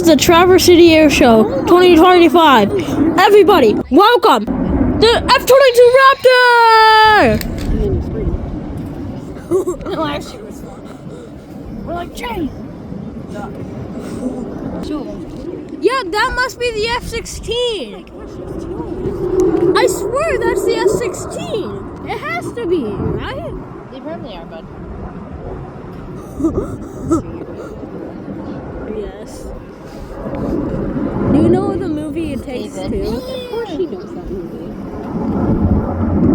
is the Traverse City Airshow 2025. Everybody, welcome the F-22 Raptor! Last year was fun. We're like, Jay! Yeah, that must be the F-16. I swear that's the F-16. It has to be, right? They probably are, bud. Yes. Do you know the movie It Takes Two? Of course she knows that movie.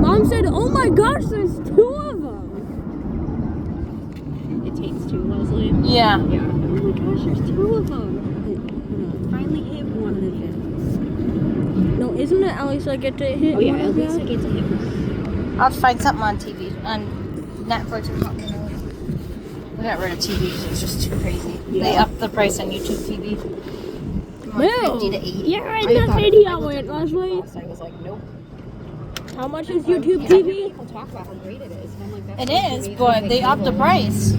Mom said, oh my gosh, there's two of them. It Takes Two, Leslie? Yeah. Oh my gosh, there's two of them. Finally hit one of them. No, isn't it at least I get to hit Oh yeah, one at of least them? I get to hit one. I'll find something on TV, on Netflix or something. We got rid of TV because it's just too crazy. Yeah. They upped the price on YouTube TV. From like 50 to 80. You're in the video, Leslie. I was like, nope. How much is YouTube TV? People talk about how great it is. And I'm like, that's It not is, the but reason they upped the price.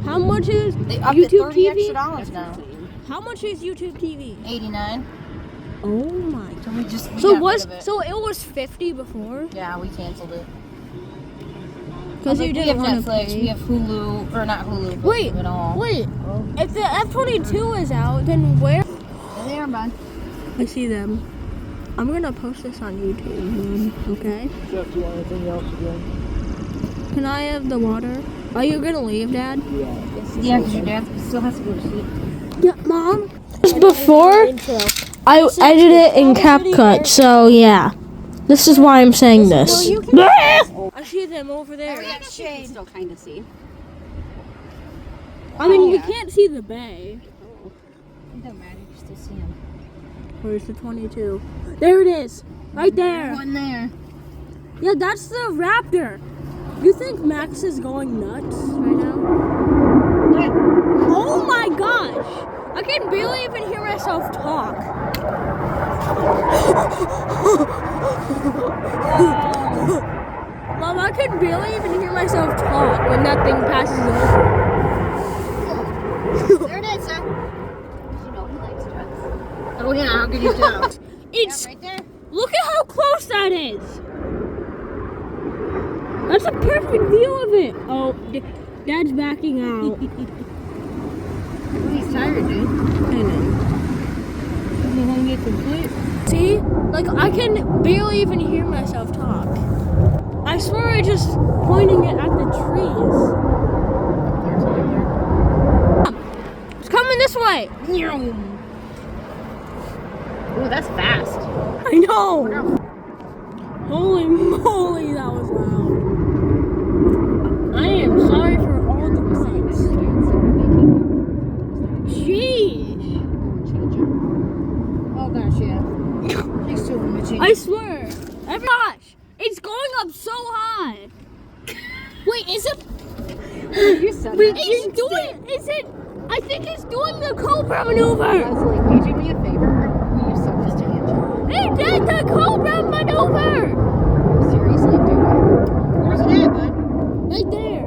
How much is They upped it YouTube $30 TV? extra dollars now. How much is YouTube TV? 89. Oh my So we just we So got was rid of it. so it was 50 before? Yeah, we canceled it. Because you We didn't have want to Netflix, pay. we have Hulu, or not Hulu, but Wait, at all. wait. If the F-22 is out, then where? There they are, bud. I see them. I'm gonna post this on YouTube, okay? Jeff, do you want anything else again? Can I have the water? Are you gonna leave, Dad? Yeah, because your dad still has to go to sleep. Yeah, Mom. Before, I edited it in CapCut, so yeah. This is why I'm saying this. I see them over there. You can still kind of see. I mean, we can't see the bay. It doesn't matter, you can still see him. Where's the 22? There it is. Right there. One there. Yeah, that's the Raptor. You think Max is going nuts right now? Oh my gosh! I can barely even hear myself talk. Mom, I can barely even hear myself talk when that thing passes over. There it is, sir. You know, he likes drugs. Oh yeah, how could you tell? It's Right there. look at how close that is. That's a perfect view of it. Oh, Dad's backing out. He's tired, dude. I know. You want to get complete? See? Like, I can barely even hear myself talk. I swear I just pointing it at the trees. It's coming this way. Ooh, that's fast. I know. Holy moly, that was loud. I am sorry for all the grunts. Jeez. Oh gosh, yeah. He's too much. I swear. Gosh, it's going up so high. Wait, is it? You said Wait, that. it's doing. Is it? I think it's doing the Cobra maneuver. Leslie, will you do me a favor? Will you suck this tangent? It did the Cobra maneuver. Seriously, do it. Where's it at, bud? Right there.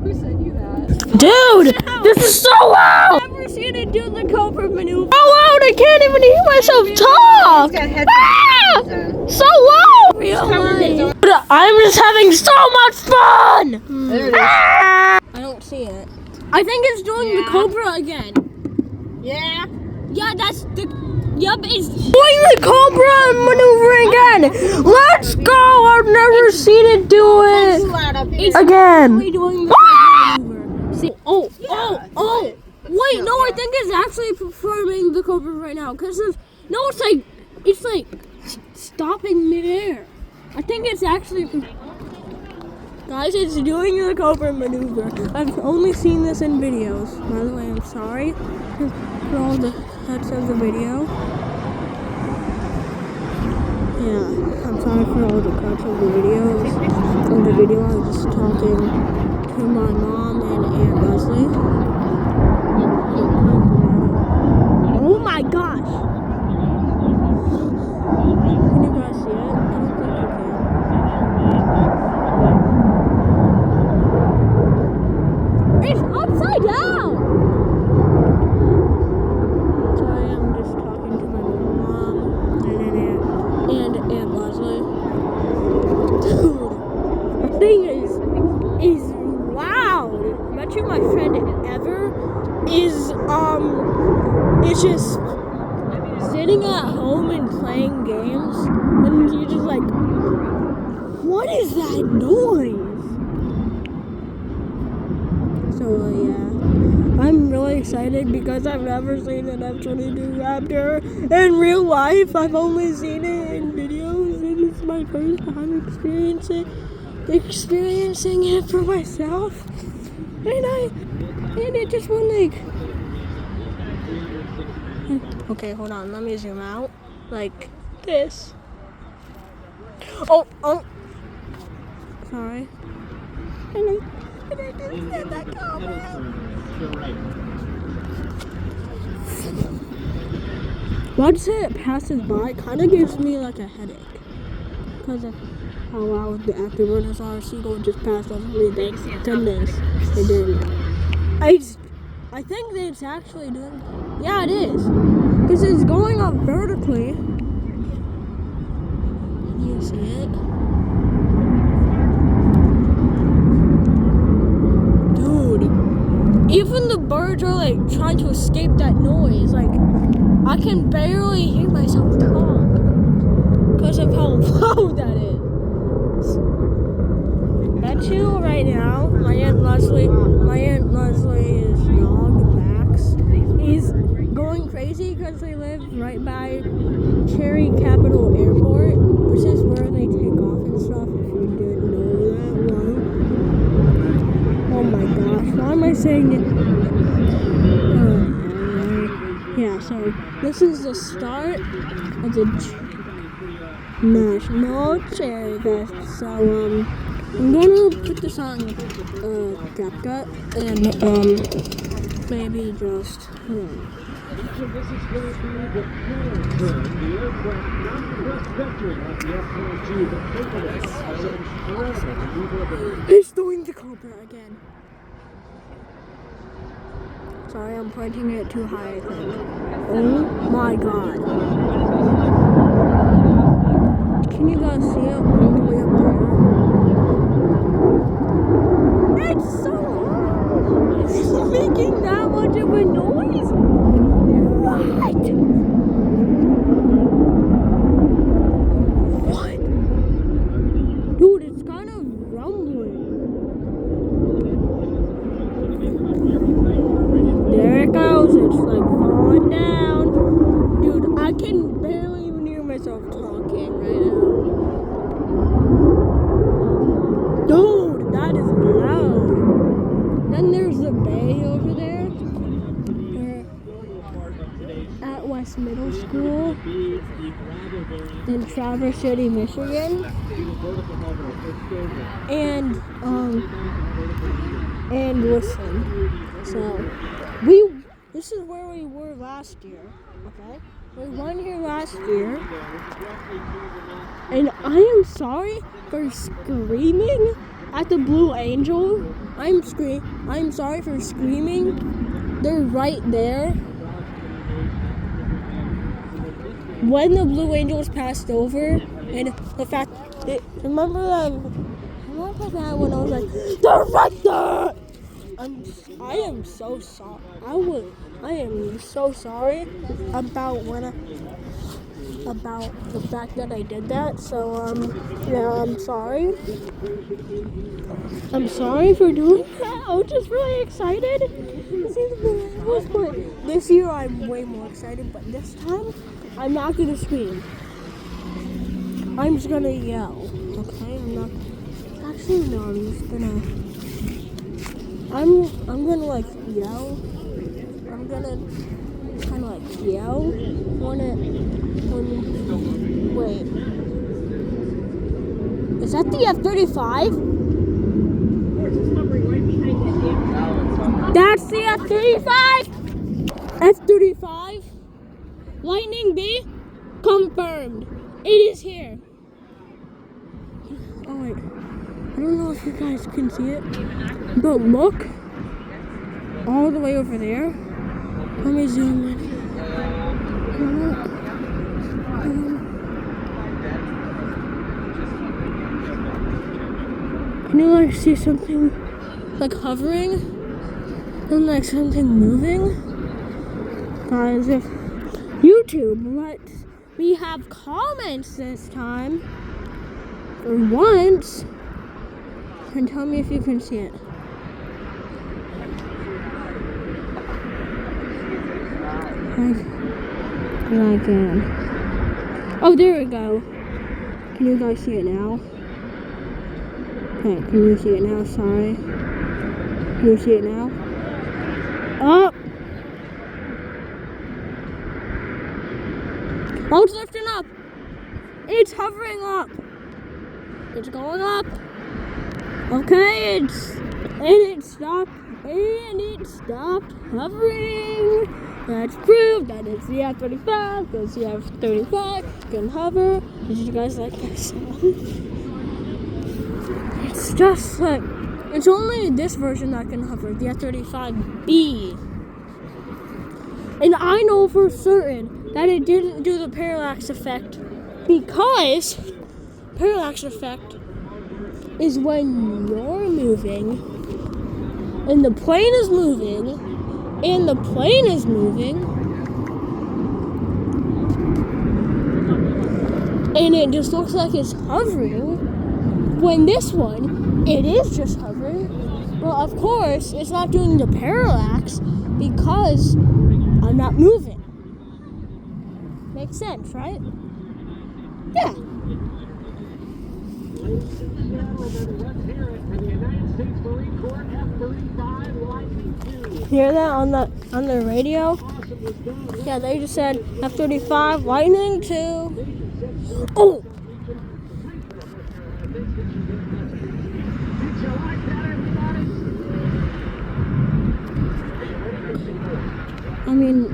Who said you that? Dude, this is so loud. I've never seen it do the Cobra maneuver. So loud, I can't even hear myself talk. He's got headphones on. So loud. Really? I'm just having so much fun. There it is. I don't see it. I think it's doing the Cobra again. Yeah. Yeah, that's the. Yep, it's doing the Cobra maneuver again. Let's go. I've never seen it do It's it loud up here. again. Really doing the Cobra maneuver. See, oh. Wait, no, I think it's actually performing the Cobra right now. Cause it's like stopping midair. I think it's actually. Guys, it's doing the Cobra maneuver. I've only seen this in videos. By the way, I'm sorry for all the cuts of the video. Yeah, I'm sorry for all the cuts of the videos. Of the video, I was just talking to my mom and Aunt Leslie. Oh my gosh! Can you guys see it? I don't think you can. It's upside down! is just sitting at home and playing games, and you're just like, what is that noise? So yeah, I'm really excited because I've never seen an F-22 Raptor in real life. I've only seen it in videos, and it's my first time experiencing it for myself. And it just went like, okay, hold on, let me zoom out like this. Oh, sorry. And I just said that comment. Once it passes by, it kind of gives me like a headache because of how loud the afterburners are. Seagull just passed over me. Thanks, 10 minutes. It didn't. I think that it's actually doing. Yeah, it is. Because it's going up vertically. Can you see it? Dude. Even the birds are like trying to escape that noise. Like, I can barely hear myself talk because of how loud that is. Bet you right now, my Aunt Leslie's dog, Max, is going crazy because they live right by Cherry Capital Airport, which is where they take off and stuff, if you didn't know that. Wow. Oh my gosh, why am I saying it? Yeah, so this is the start of the National Cherry Fest. So, I'm gonna put this on CapCut and maybe just He's doing the cobra again. Sorry, I'm pointing it too high, I think. Oh my god. Can you guys see it all the way up there? It's so loud! It's making that much of a noise! What? What? Dude, it's kind of rumbling. There it goes, it's like falling down. Dude, I can barely even hear myself talking right now. Dude, that is loud. Then there's the bay over there. At West Middle School in Traverse City, Michigan. And listen. So this is where we were last year, okay? We won here last year. And I am sorry for screaming at the Blue Angel. I'm sorry for screaming. They're right there. When the Blue Angels passed over, and the fact that remember that when I was like, they're right there. I am so sorry. I am so sorry about the fact that I did that. So yeah, I'm sorry. I'm sorry for doing that. I was just really excited to see the Blue Angels, but this year I'm way more excited. But this time, I'm not gonna scream. I'm just gonna yell. Okay, I'm not. Actually, no. I'm just gonna. I'm gonna like yell. I'm gonna kind of like yell wait. Is that the F-35? That's the F-35? F-35? Lightning B? Confirmed. It is here. Oh wait. I don't know if you guys can see it. But look. All the way over there. Let me zoom in. Can you like see something like hovering? And like something moving? Guys, if YouTube lets me have comments this time, for once, and tell me if you can see it. I can. Oh, there we go. Can you guys see it now? Okay, can you see it now? Sorry. Can you see it now? Oh! Oh, it's lifting up! It's hovering up! It's going up! Okay, it stopped, and it stopped hovering! That's proof that it's the F-35, because the F-35 can hover. Did you guys like that song? It's just like, it's only this version that can hover, the F-35B. And I know for certain that it didn't do the parallax effect, because parallax effect is when you're moving, and the plane is moving, and the plane is moving, and it just looks like it's hovering, when this one, it is just hovering. Well, of course, it's not doing the parallax because I'm not moving. Makes sense, right? Yeah. Hear that on the radio? Yeah, they just said F-35 Lightning 2. Oh! I mean,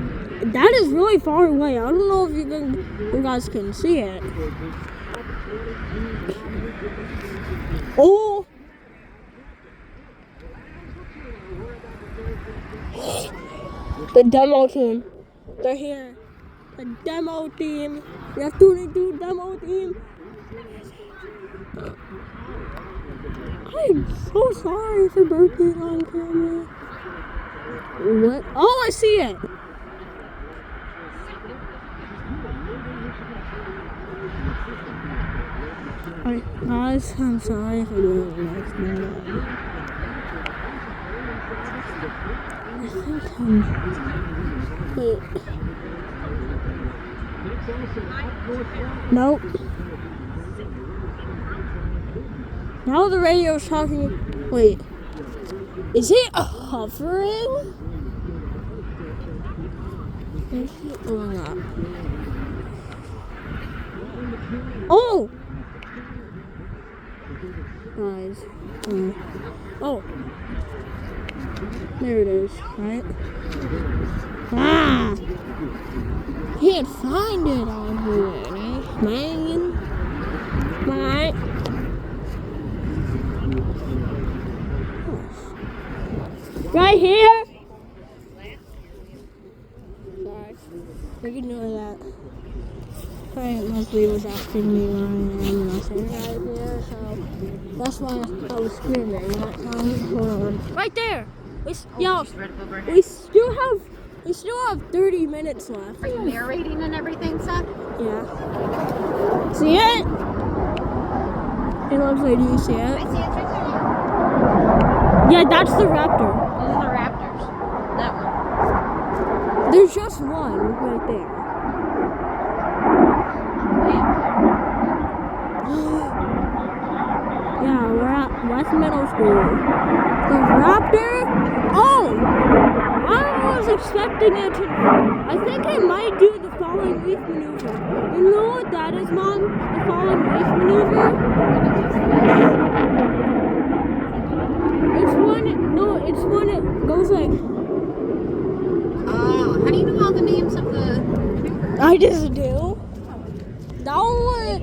that is really far away. I don't know if you guys can see it. Oh! The demo team. They're here. The demo team. The F-22 demo team. I'm so sorry for birthday on camera. What? Oh, I see it. Alright, guys, I'm sorry for doing that. I think wait. Nope. Now the radio's talking. Wait. Is it hovering? Is it going up? Oh! Guys. Oh. There it is, right? Ah! Can't find it on here, eh? Man. Right. Right here? Sorry. Ignore that. Leslie was asking me where I am, and I said right here, so that's why I was screaming that time. Hold on. Right there! We still have 30 minutes left. Are you narrating and everything, Seth? Yeah. See it? Hey, Leslie, do you see it? I see it right there. Yeah, that's the Raptor. Those are the Raptors. That one. There's just one right there. Yeah, we're at West Middle School. The Raptor? Oh! I was expecting it to. I think it might do the falling leaf maneuver. You know what that is, Mom? The falling leaf maneuver? It's when it goes like. How do you know all the names of the maneuvers? I just do. That one.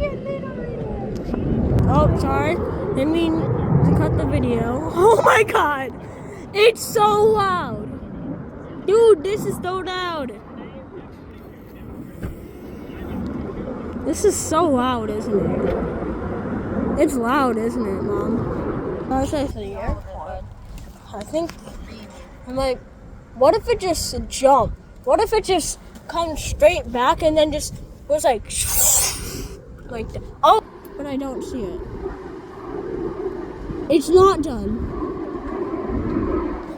Oh, sorry. Didn't mean to cut the video. Oh my god! It's so loud! Dude, this is so loud! This is so loud, isn't it? It's loud, isn't it, Mom? I was at the airport. I think I'm like, what if it just jumped? What if it just comes straight back and then just goes like that? Oh, but I don't see it. It's not done.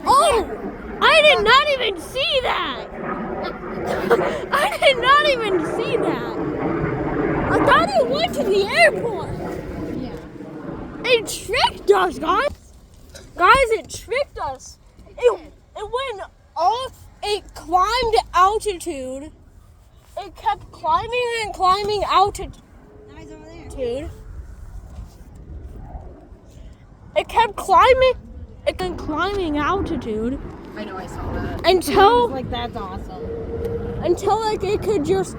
Oh, I did not even see that. I did not even see that. I thought it went to the airport. Yeah. It tricked us, guys. Guys, it tricked us. It went off. It climbed altitude. It kept climbing and climbing altitude. Now he's over there. It kept climbing. It kept climbing altitude I know, I saw that. until Like, that's awesome. it could just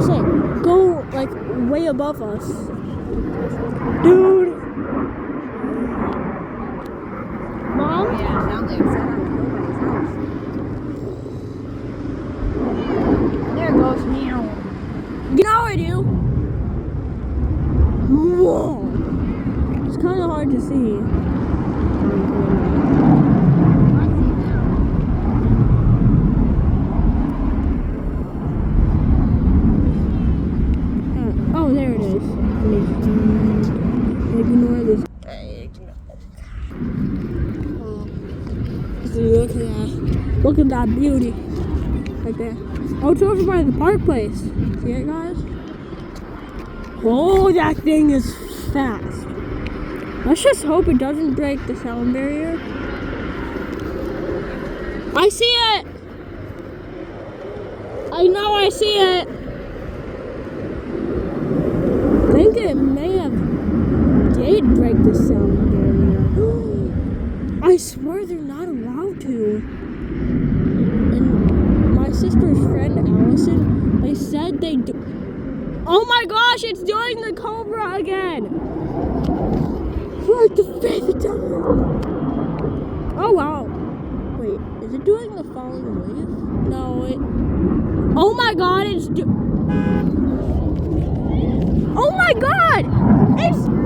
like go like way above us. Dude. Mom? Yeah, it sounds like it's at nobody's house. There goes meow. You know I do. Whoa. It's kind of hard to see. Oh, there it is. Ignore this. Look at that beauty right there. Oh, it's over by the park place. See it, guys? Oh, that thing is fast. Let's just hope it doesn't break the sound barrier. I see it. I know I see it. I think it may have did break the sound barrier. I swear they're not allowed to. And my sister's friend Allison, they said they do. Oh my gosh, it's doing the Cobra again. For like the 5th time. Oh wow. Wait, is it doing the falling wave? No, it. Oh my god, it's oh my god!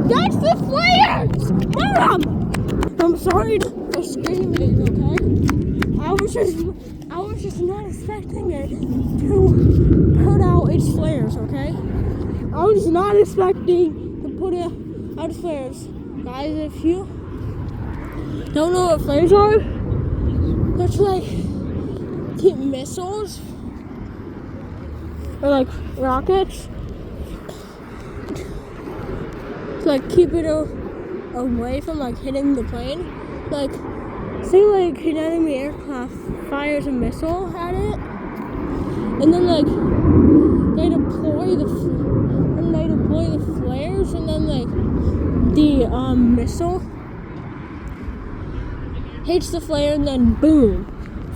That's the flares! Mom! I'm sorry for screaming, okay? I was just not expecting it to put out its flares, okay? I was not expecting to put out its flares. Guys, if you don't know what flares are, that's like missiles or like rockets. To like keep it away from like hitting the plane. Like say like an enemy aircraft fires a missile at it, and then like they deploy the flares, and then like the missile hits the flare, and then boom,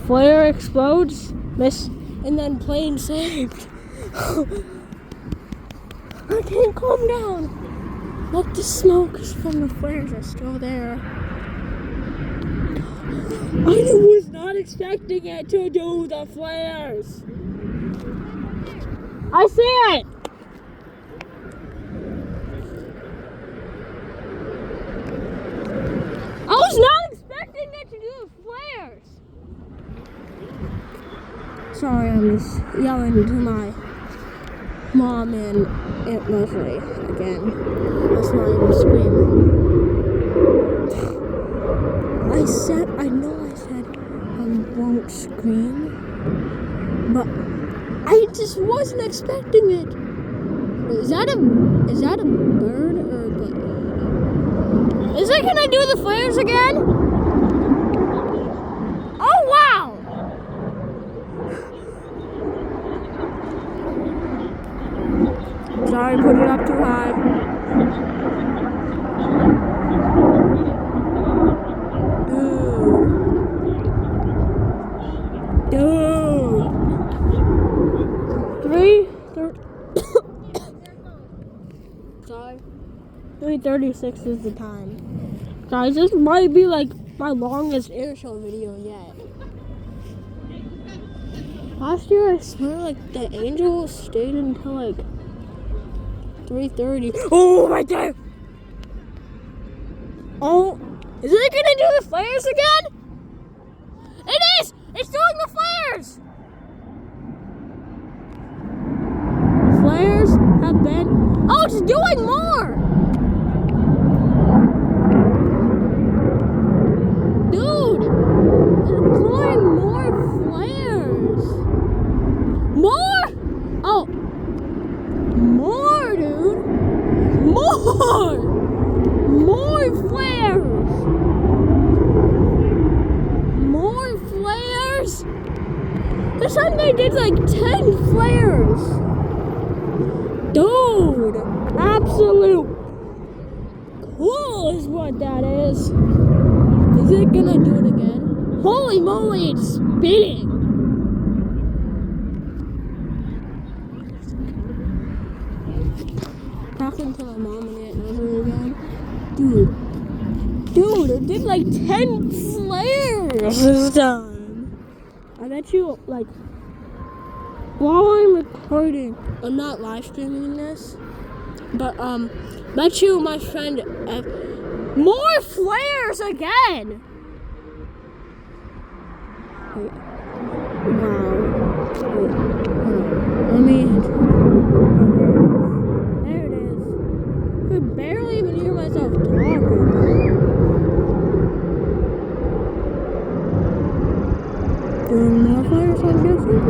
flare explodes, and then plane saved. I can't calm down. Look, the smoke from the flares are still there. I was not expecting it to do the flares. I see it. I was not expecting it to do the flares. Sorry, I'm just yelling to my mom and Aunt Leslie again. That's why I'm screaming. I know I said I won't scream, but I just wasn't expecting it. Is that a bird or a bug? Is it gonna do the flares again? Oh wow! Sorry, put it up too high. Dude. 3:36 is the time. Guys, this might be like my longest airshow video yet. Last year, I swear, like the angel stayed until like 3:30. Oh, right there! Oh, is it gonna do the flares again? It is! It's doing the flares! flares. Flares have been. Oh, it's doing more! Dude! It's deploying more flares! More! Oh! More, dude! More! More flares! More flares! This time they did like 10 flares! Dude! Absolute cool is what that is. Is it gonna do it again? Holy moly, it's spinning! Talking to my mom and Aunt Natalie again. Dude, it did like 10 flares this time. I bet you, like, while I'm recording, I'm not live streaming this, but, bet you my friend, more flares again! Wait. Wow. Wait, hold on. Let me, there it is. I could barely even hear myself talking. Doing more flares, I'm guessing?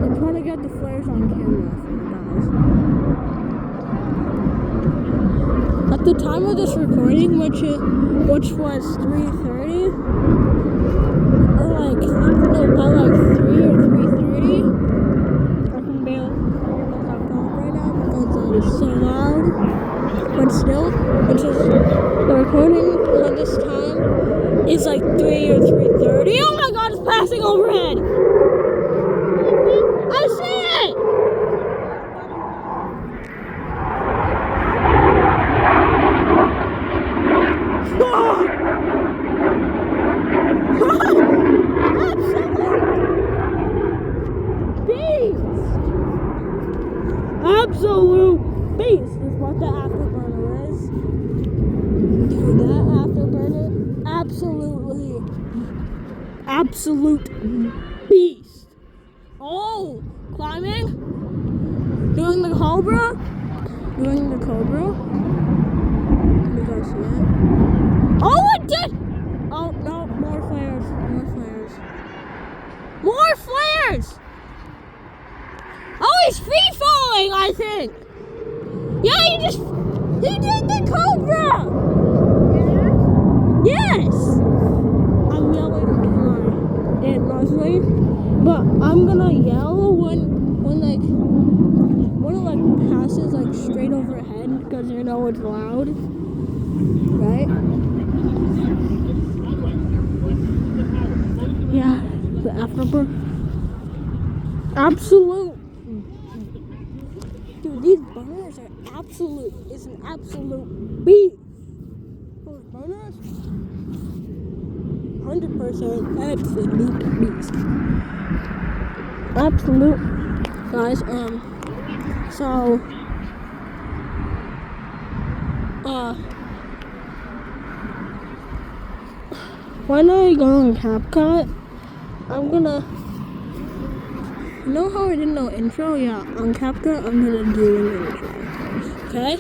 I'm trying to get the flares on camera for you guys. At the time of this recording, which was 3:30, or like 3 or 3:30, I can barely hear myself talk right now because it's so loud. But still, it's just the recording at this time is like 3 or 3:30. Oh my god, it's passing overhead! I see it! Absolute beast is what the afterburner is. Dude, that afterburner, absolute beast. Oh, climbing, doing the cobra. Can you guys see it? Oh, it did! Oh, no, more flares. Oh, he's free falling, I think. Yeah, he did the cobra. Yes. I'm yelling to my Aunt Leslie, but I'm gonna yell when it passes like straight overhead because you know it's loud, right? Yeah, the afterburn. Absolute. Dude, these burners are it's an absolute beast. Those burners, 100% absolute beast. Absolute, guys, so, when I go on CapCut, I'm gonna, you know how I did no intro? Yeah, on CapCut, I'm gonna do an intro. Okay?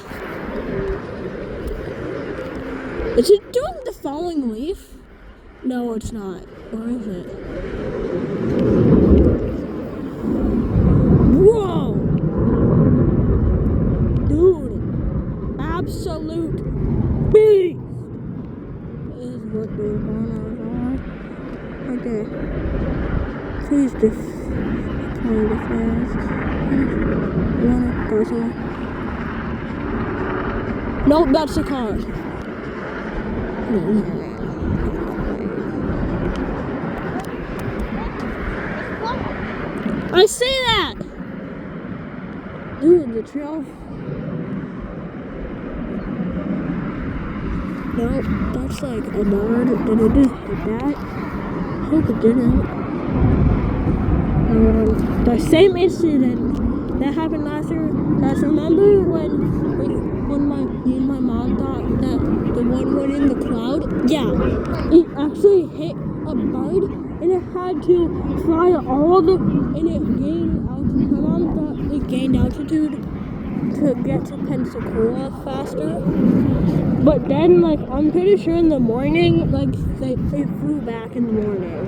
Is it doing the falling leaf? No, it's not. Or is it? Whoa! Dude, absolute beast is what those bananas are. Okay. Please just play the flares. You wanna go somewhere? Nope, that's the car. I see that! Dude, the trail. Nope, that's like a bird. Did it just hit that? I hope it didn't. The same incident that happened last year. Guys, remember when me and my mom thought that the one went in the cloud? Yeah, it actually hit a bird and it had to fly and it gained altitude. My mom thought it gained altitude to get to Pensacola faster. But then, like, I'm pretty sure in the morning, like, they flew back in the morning.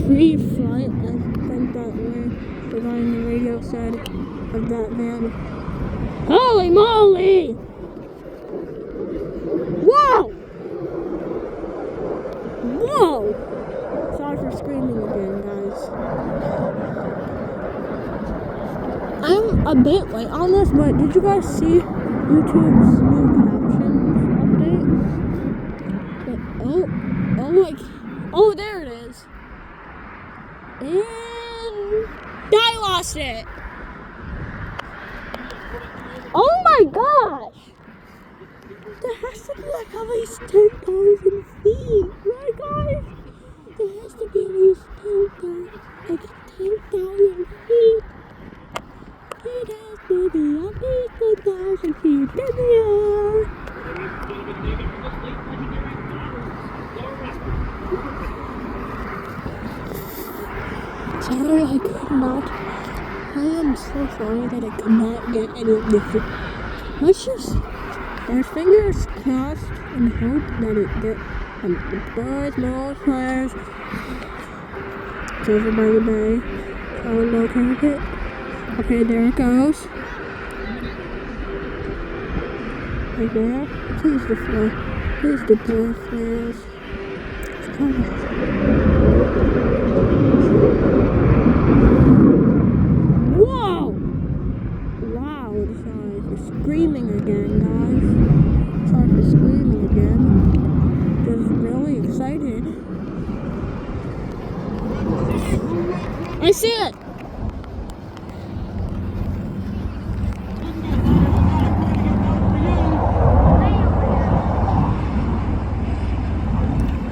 Free flight, I think that way. The guy on the radio said of that van. Holy moly! Whoa! Whoa! Sorry for screaming again, guys. I'm a bit late on this, but did you guys see YouTube's new captions update? Oh, there it is. And I lost it. Oh my gosh! There has to be like at least 10,000 feet, right guys? There has to be at least 10,000 feet. It has to be at least 10,000 feet in the air. Sorry, I could not. I am so sorry that I could not get any of this. Let's just, our fingers crossed and hope that it gets the birds, more flares. It's over by the bay. Oh, locate it. Okay, there it goes. Right there. Please deploy. Please deploy flares. It's coming. Whoa! Loud. Sorry for screaming again, guys. Sorry for screaming again. Just really excited. I see it!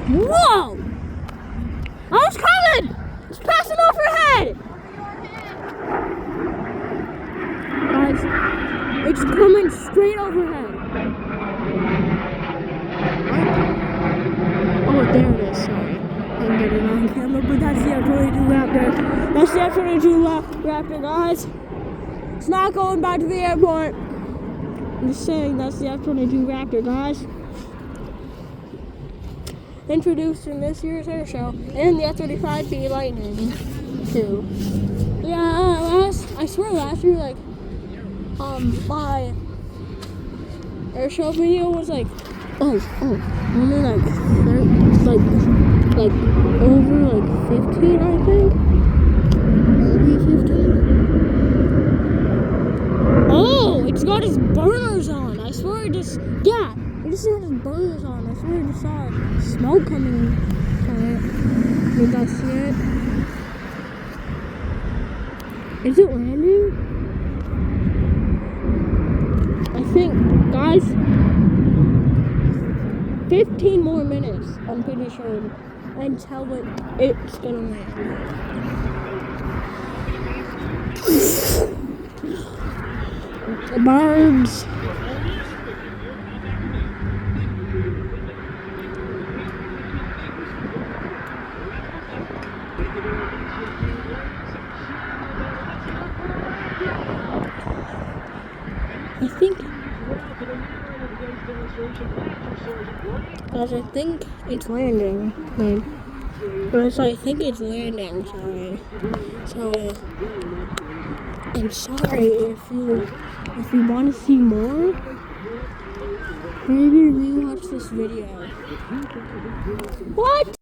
Whoa! I was coming! It's passing overhead! Guys, it's coming straight overhead. Oh, there it is. Sorry. I didn't get it on camera, but that's the F-22 Raptor. That's the F-22 Raptor, guys. It's not going back to the airport. I'm just saying that's the F-22 Raptor, guys. Introducing this year's Airshow and the F-35B Lightning too. Yeah, I swear last year, like, my Airshow video was like, only like over 15, I think. Maybe 15. Oh, it's got its burners on. I swear it just had its burners on. I swear I just saw smoke coming from it. Did you guys see it? Is it landing? I think, guys, 15 more minutes, I'm pretty sure, until it's gonna land. The birds. I think it's landing. I think it's landing, sorry. So, I'm sorry if you want to see more, maybe rewatch this video. What?